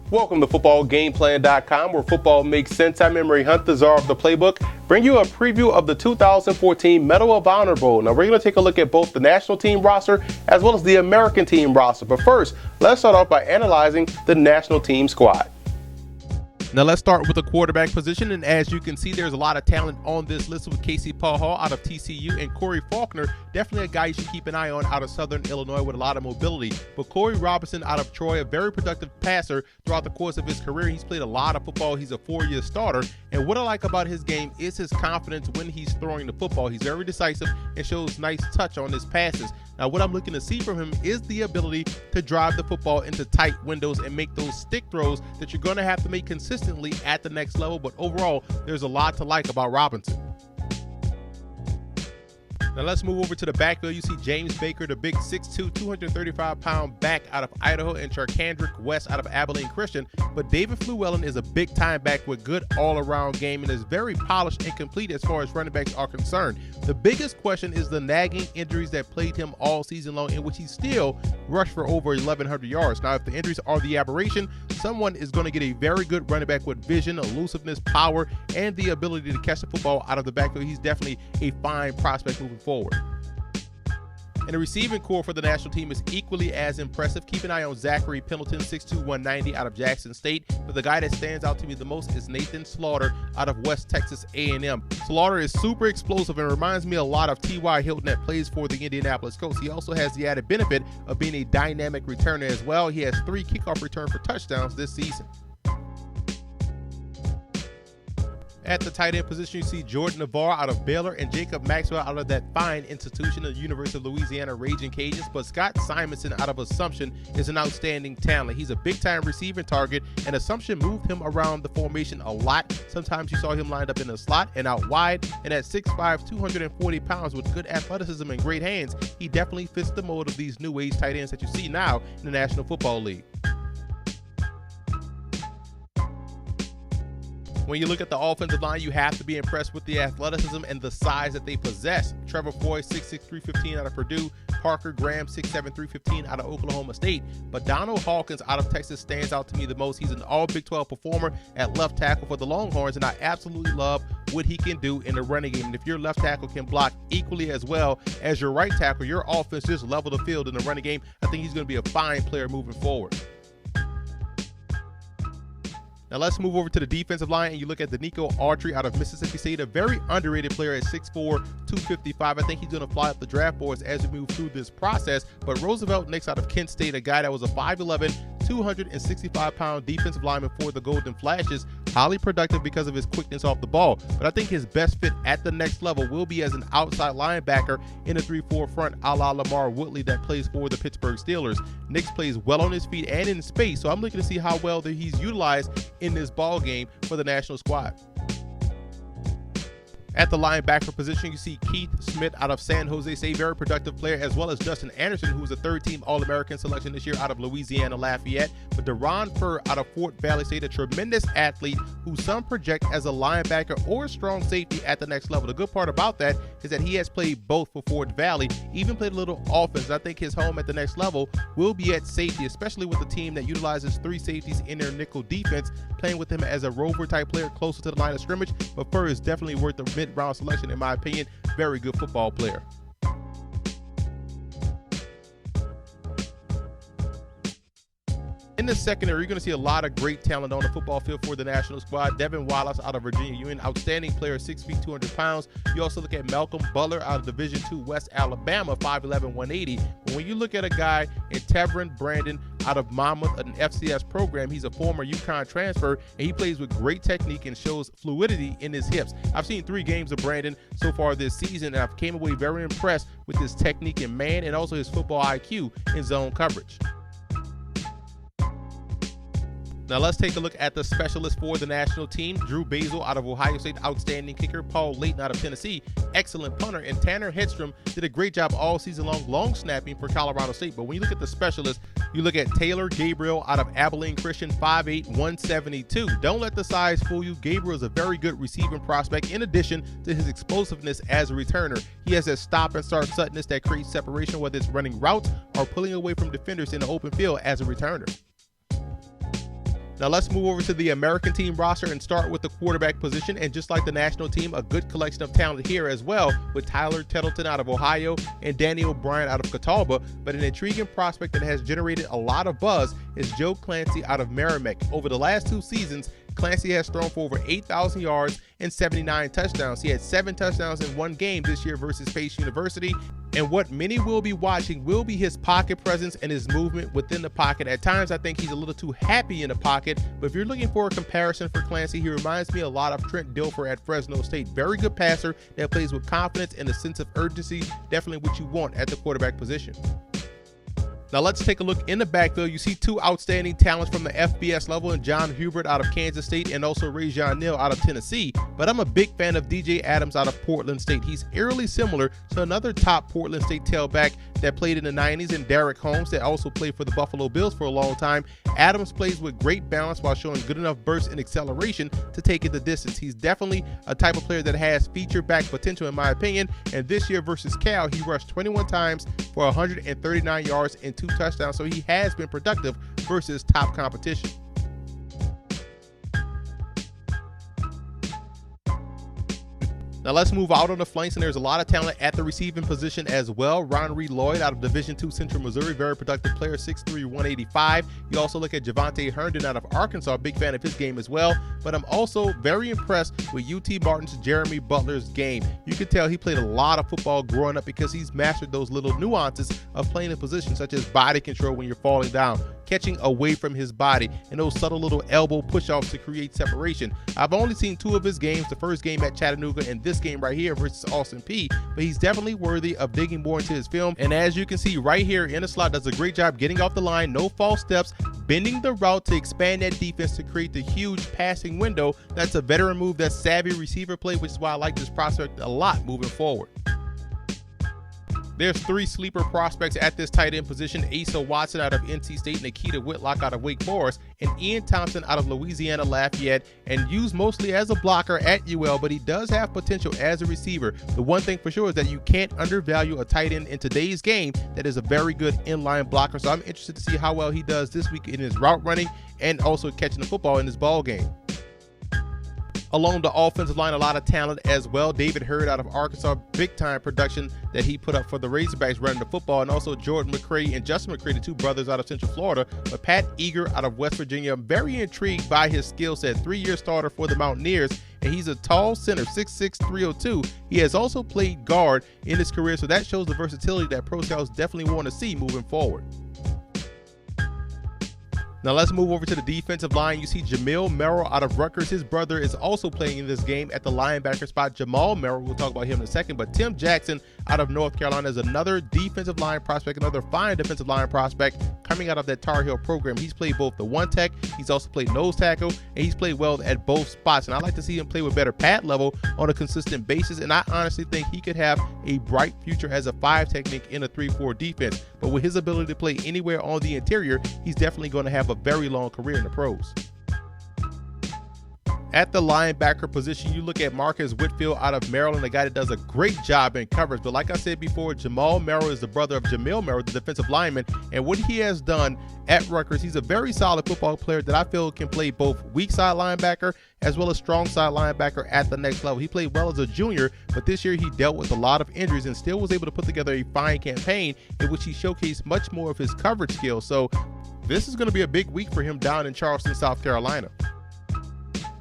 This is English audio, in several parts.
Welcome to footballgameplan.com, where football makes sense. I'm Emory Hunt, the czar of the playbook. Bring you a preview of the 2014 Medal of Honor Bowl. Now, we're going to take a look at both the national team roster as well as the American team roster. But first, let's start off by analyzing the national team squad. Now let's start with the quarterback position, and as you can see, there's a lot of talent on this list with Casey Paul Hall out of TCU and Corey Faulkner, definitely a guy you should keep an eye on out of Southern Illinois with a lot of mobility. But Corey Robinson out of Troy, a very productive passer throughout the course of his career. He's played a lot of football. He's a 4-year starter, and what I like about his game is his confidence when he's throwing the football. He's very decisive and shows nice touch on his passes. Now, what I'm looking to see from him is the ability to drive the football into tight windows and make those stick throws that you're going to have to make consistently at the next level. But overall, there's a lot to like about Robinson. Now let's move over to the backfield. You see James Baker, the big 6'2", 235-pound back out of Idaho, and Charkandrick West out of Abilene Christian. But David Fluellen is a big-time back with good all-around game and is very polished and complete as far as running backs are concerned. The biggest question is the nagging injuries that plagued him all season long, in which he still rushed for over 1,100 yards. Now, if the injuries are the aberration, someone is going to get a very good running back with vision, elusiveness, power, and the ability to catch the football out of the backfield. He's definitely a fine prospect moving forward. And the receiving core for the national team is equally as impressive. Keep an eye on Zachary Pendleton, 6'2", 190 out of Jackson State. But the guy that stands out to me the most is Nathan Slaughter out of West Texas A&M. Slaughter is super explosive and reminds me a lot of T.Y. Hilton that plays for the Indianapolis Colts. He also has the added benefit of being a dynamic returner as well. He has 3 kickoff returns for touchdowns this season. At the tight end position, you see Jordan Navarre out of Baylor and Jacob Maxwell out of that fine institution, the University of Louisiana Raging Cajuns. But Scott Simonson out of Assumption is an outstanding talent. He's a big-time receiving target, and Assumption moved him around the formation a lot. Sometimes you saw him lined up in the slot and out wide, and at 6'5", 240 pounds with good athleticism and great hands, he definitely fits the mold of these new age tight ends that you see now in the National Football League. When you look at the offensive line, you have to be impressed with the athleticism and the size that they possess. Trevor Foy, 6'6", 315 out of Purdue. Parker Graham, 6'7", 315 out of Oklahoma State. But Donald Hawkins out of Texas stands out to me the most. He's an all Big 12 performer at left tackle for the Longhorns, and I absolutely love what he can do in the running game. And if your left tackle can block equally as well as your right tackle, your offense just level the field in the running game. I think he's going to be a fine player moving forward. Now let's move over to the defensive line, and you look at Danico Autry out of Mississippi State, a very underrated player at 6'4", 255. I think he's going to fly up the draft boards as we move through this process. But Roosevelt Nix out of Kent State, a guy that was a 5'11", 265-pound defensive lineman for the Golden Flashes, highly productive because of his quickness off the ball. But I think his best fit at the next level will be as an outside linebacker in a 3-4 front, a la Lamarr Woodley that plays for the Pittsburgh Steelers. Nix plays well on his feet and in space, so I'm looking to see how well that he's utilized in this ball game for the national squad. At the linebacker position, you see Keith Smith out of San Jose State, very productive player, as well as Justin Anderson, who's a third-team All-American selection this year out of Louisiana Lafayette. But Deron Furr out of Fort Valley State, a tremendous athlete who some project as a linebacker or a strong safety at the next level. The good part about that is that he has played both for Fort Valley, even played a little offense. I think his home at the next level will be at safety, especially with a team that utilizes 3 safeties in their nickel defense, playing with him as a rover-type player closer to the line of scrimmage. But Furr is definitely worth the mid-round selection, in my opinion. Very good football player. In the secondary, you're going to see a lot of great talent on the football field for the national squad. Devin Wallace out of Virginia Union, outstanding player, 6 feet, 200 pounds. You also look at Malcolm Butler out of Division II West Alabama, 5'11", 180. But when you look at a guy in Tevin Brandon out of Monmouth, an FCS program, he's a former UConn transfer, and he plays with great technique and shows fluidity in his hips. I've seen 3 games of Brandon so far this season, and I've came away very impressed with his technique in man and also his football IQ in zone coverage. Now let's take a look at the specialists for the national team. Drew Basil out of Ohio State, outstanding kicker. Paul Layton out of Tennessee, excellent punter. And Tanner Hedstrom did a great job all season long snapping for Colorado State. But when you look at the specialists, you look at Taylor Gabriel out of Abilene Christian, 5'8", 172. Don't let the size fool you. Gabriel is a very good receiving prospect in addition to his explosiveness as a returner. He has that stop and start suddenness that creates separation, whether it's running routes or pulling away from defenders in the open field as a returner. Now let's move over to the American team roster and start with the quarterback position. And just like the national team, a good collection of talent here as well, with Tyler Tettleton out of Ohio and Danny O'Brien out of Catawba. But an intriguing prospect that has generated a lot of buzz is Joe Clancy out of Merrimack. Over the last 2 seasons, Clancy has thrown for over 8,000 yards and 79 touchdowns. He had 7 touchdowns in 1 game this year versus Pace University. And what many will be watching will be his pocket presence and his movement within the pocket. At times, I think he's a little too happy in the pocket. But if you're looking for a comparison for Clancy, he reminds me a lot of Trent Dilfer at Fresno State. Very good passer that plays with confidence and a sense of urgency. Definitely what you want at the quarterback position. Now let's take a look in the backfield. You see 2 outstanding talents from the FBS level in John Hubert out of Kansas State and also Rajon Neal out of Tennessee. But I'm a big fan of DJ Adams out of Portland State. He's eerily similar to another top Portland State tailback that played in the 90s and Derek Holmes that also played for the Buffalo Bills for a long time. Adams plays with great balance while showing good enough burst and acceleration to take it the distance. He's definitely a type of player that has feature back potential in my opinion. And this year versus Cal, he rushed 21 times for 139 yards and 2 touchdowns, so he has been productive versus top competition. Now let's move out on the flanks, and there's a lot of talent at the receiving position as well. Ron Reed Lloyd out of Division II Central Missouri, very productive player, 6'3", 185. You also look at Javonte Herndon out of Arkansas, big fan of his game as well. But I'm also very impressed with UT Martin's Jeremy Butler's game. You can tell he played a lot of football growing up because he's mastered those little nuances of playing in position, such as body control when you're falling down, catching away from his body, and those subtle little elbow push-offs to create separation. I've only seen 2 of his games, the first game at Chattanooga and this game right here versus Austin Peay, but he's definitely worthy of digging more into his film. And as you can see right here in the slot, does a great job getting off the line, no false steps, bending the route to expand that defense to create the huge passing window. That's a veteran move, that's savvy receiver play, which is why I like this prospect a lot moving forward. There's 3 sleeper prospects at this tight end position: Asa Watson out of NC State, Nikita Whitlock out of Wake Forest, and Ian Thompson out of Louisiana Lafayette, and used mostly as a blocker at UL, but he does have potential as a receiver. The one thing for sure is that you can't undervalue a tight end in today's game that is a very good inline blocker, so I'm interested to see how well he does this week in his route running and also catching the football in his ball game. Along the offensive line, a lot of talent as well. David Hurd out of Arkansas, big-time production that he put up for the Razorbacks running the football, and also Jordan McCray and Justin McCray, the 2 brothers out of Central Florida. But Pat Eager out of West Virginia, I'm very intrigued by his skill set. 3-year starter for the Mountaineers, and he's a tall center, 6'6", 302. He has also played guard in his career, so that shows the versatility that pro scouts definitely want to see moving forward. Now let's move over to the defensive line. You see Jamal Merrell out of Rutgers. His brother is also playing in this game at the linebacker spot. Jamal Merrell, we'll talk about him in a second. But Tim Jackson out of North Carolina is another defensive line prospect, another fine defensive line prospect coming out of that Tar Heel program. He's played both the one tech, he's also played nose tackle, and he's played well at both spots. And I like to see him play with better pad level on a consistent basis. And I honestly think he could have a bright future as a 5 technique in a 3-4 defense. But with his ability to play anywhere on the interior, he's definitely going to have a very long career in the pros. At the linebacker position, you look at Marcus Whitfield out of Maryland, a guy that does a great job in coverage. But like I said before, Jamal Merrell is the brother of Jamal Merrell, the defensive lineman. And what he has done at Rutgers, he's a very solid football player that I feel can play both weak side linebacker as well as strong side linebacker at the next level. He played well as a junior, but this year he dealt with a lot of injuries and still was able to put together a fine campaign in which he showcased much more of his coverage skills. So this is going to be a big week for him down in Charleston, South Carolina.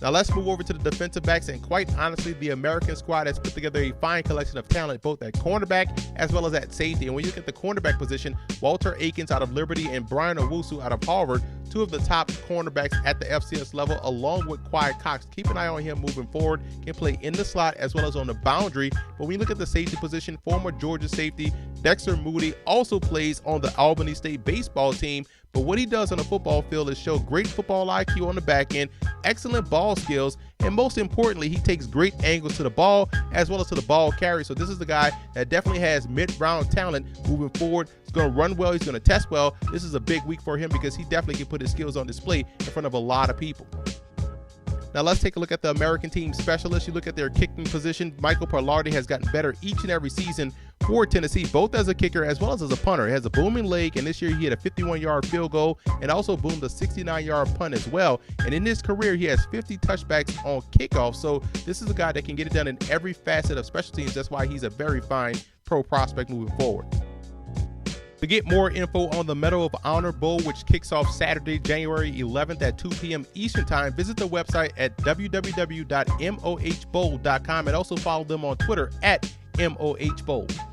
Now let's move over to the defensive backs, and quite honestly, the American squad has put together a fine collection of talent both at cornerback as well as at safety. And when you look at the cornerback position, Walter Akins out of Liberty and Brian Owusu out of Harvard, 2 of the top cornerbacks at the FCS level, along with Quiet Cox. Keep an eye on him moving forward. Can play in the slot as well as on the boundary. But when you look at the safety position, former Georgia safety Dexter Moody also plays on the Albany State baseball team. But what he does on the football field is show great football IQ on the back end, excellent ball skills, and most importantly, he takes great angles to the ball as well as to the ball carry. So this is the guy that definitely has mid-round talent moving forward. He's going to run well. He's going to test well. This is a big week for him because he definitely can put his skills on display in front of a lot of people. Now let's take a look at the American team specialists. You look at their kicking position. Michael Parlardi has gotten better each and every season for Tennessee, both as a kicker as well as a punter. He has a booming leg, and this year he had a 51-yard field goal and also boomed a 69-yard punt as well. And in his career, he has 50 touchbacks on kickoff. So this is a guy that can get it done in every facet of special teams. That's why he's a very fine pro prospect moving forward. To get more info on the Medal of Honor Bowl, which kicks off Saturday, January 11th at 2 p.m. Eastern Time, visit the website at www.mohbowl.com and also follow them on Twitter at MOHBowl.